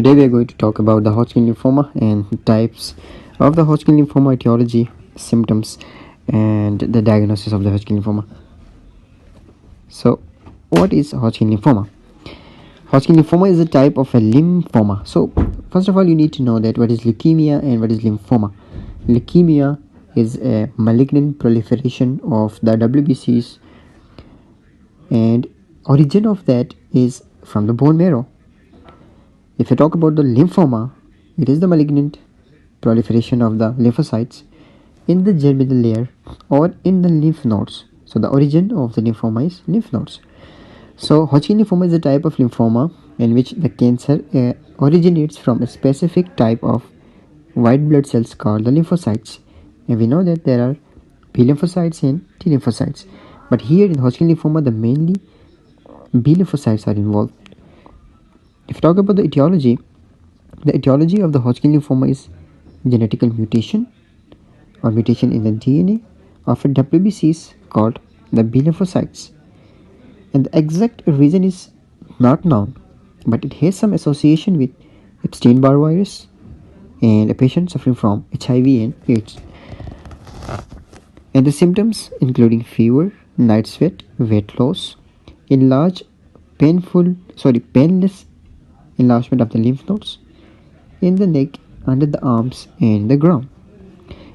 Today we are going to talk about the Hodgkin lymphoma and types of the Hodgkin lymphoma, etiology, symptoms, and the diagnosis of the Hodgkin lymphoma. So, what is Hodgkin lymphoma? Hodgkin lymphoma is a type of a lymphoma. So, first of all, you need to know that what is leukemia and what is lymphoma. Leukemia is a malignant proliferation of the WBCs, and origin of that is from the bone marrow. If you talk about the lymphoma, it is the malignant proliferation of the lymphocytes in the germinal layer or in the lymph nodes. So the origin of the lymphoma is lymph nodes. So Hodgkin lymphoma is a type of lymphoma in which the cancer originates from a specific type of white blood cells called the lymphocytes. And we know that there are B lymphocytes and T lymphocytes. But here in Hodgkin lymphoma, the mainly B lymphocytes are involved. If you talk about the etiology of the Hodgkin lymphoma is genetical mutation or mutation in the DNA of a WBCs called the B lymphocytes. And the exact reason is not known, but it has some association with Epstein-Barr virus and a patient suffering from HIV and AIDS. And the symptoms including fever, night sweat, weight loss, painless enlargement of the lymph nodes in the neck, under the arms, and the ground.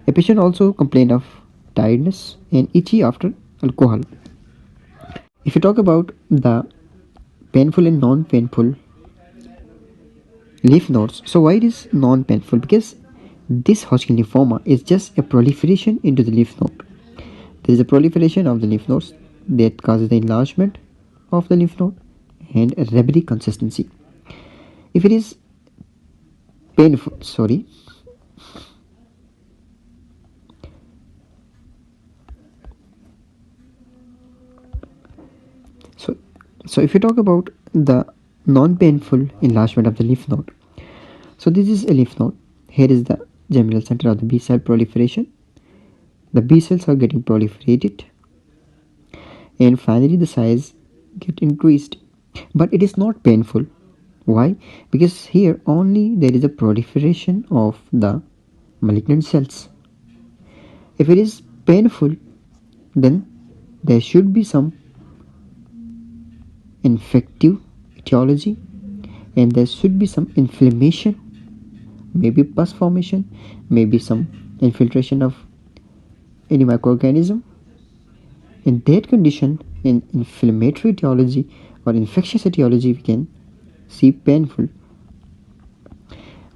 A patient also complained of tiredness and itchy after alcohol. If you talk about the painful and non-painful lymph nodes, so why it is non-painful? Because this Hodgkin lymphoma is just a proliferation into the lymph node. There is a proliferation of the lymph nodes that causes the enlargement of the lymph node and a rubbery consistency. If it is painful, so if you talk about the non-painful enlargement of the lymph node, so this is a lymph node. Here is the germinal center of the B cell proliferation. The B cells are getting proliferated, and finally the size get increased, but it is not painful. Why? Because here only there is a proliferation of the malignant cells. If it is painful, then there should be some infective etiology and there should be some inflammation, maybe pus formation, maybe some infiltration of any microorganism. In that condition, in inflammatory etiology or infectious etiology, we can see painful,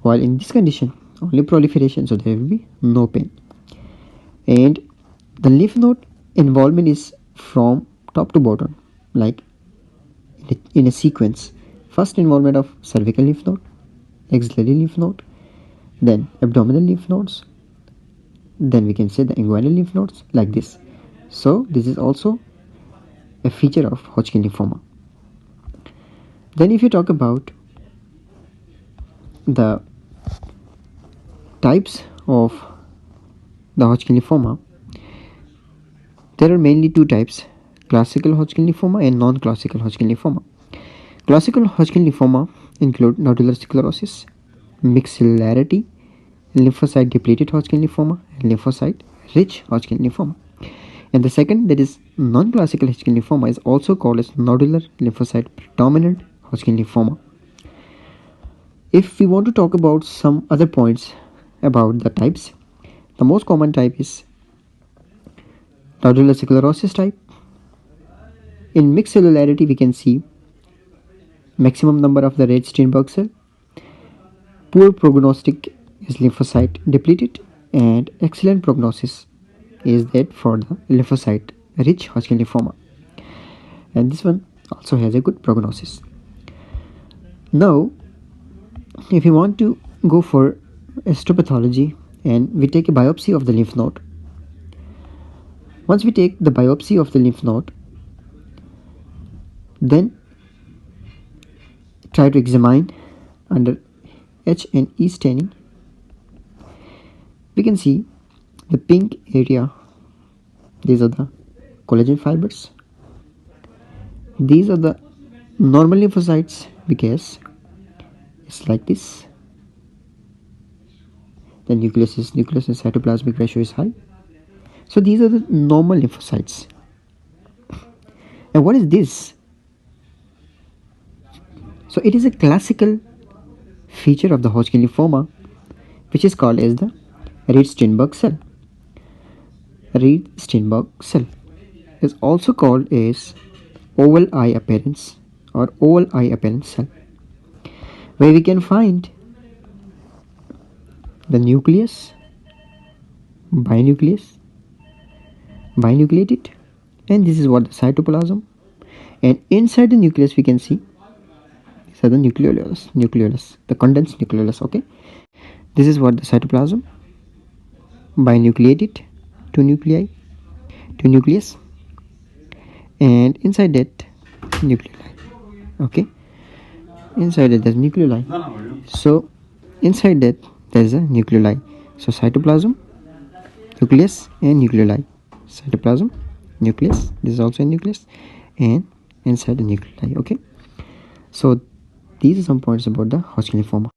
while in this condition only proliferation, so there will be no pain. And the lymph node involvement is from top to bottom, like in a sequence. First involvement of cervical lymph node, axillary lymph node, then abdominal lymph nodes, then we can say the inguinal lymph nodes, like this. So this is also a feature of Hodgkin lymphoma. Then if you talk about the types of the Hodgkin lymphoma, there are mainly two types: classical Hodgkin lymphoma and non-classical Hodgkin lymphoma. Classical Hodgkin lymphoma include nodular sclerosis, mixed cellularity, lymphocyte depleted Hodgkin lymphoma, and lymphocyte rich Hodgkin lymphoma. And the second, that is non-classical Hodgkin lymphoma, is also called as nodular lymphocyte predominant Hodgkin lymphoma. If we want to talk about some other points about the types, the most common type is nodular sclerosis type. In mixed cellularity, we can see maximum number of the red Steinberg cell, poor prognostic is lymphocyte depleted, and excellent prognosis is that for the lymphocyte rich Hodgkin lymphoma, and this one also has a good prognosis. Now if you want to go for histopathology and we take a biopsy of the lymph node, once we take the biopsy of the lymph node, then try to examine under H and E staining. We can see the pink area, these are the collagen fibers. These are the normal lymphocytes because It's like this. The nucleus and cytoplasmic ratio is high. So these are the normal lymphocytes. And what is this? So it is a classical feature of the Hodgkin lymphoma, which is called as the Reed-Steinberg cell. Reed-Steinberg cell is also called as oval eye appearance or oval eye appearance cell, where we can find the nucleus, binucleated, and this is what the cytoplasm. And inside the nucleus we can see these are the nucleolus, the condensed nucleolus. Okay, this is what the cytoplasm, binucleated, two nucleus, and inside that nucleoli. Okay, inside that there's nucleoli. So inside that there's a nucleoli. So cytoplasm, nucleus, and nucleoli. Cytoplasm, nucleus, this is also a nucleus, and inside the nucleoli. Okay, so these are some points about the Hodgkin lymphoma.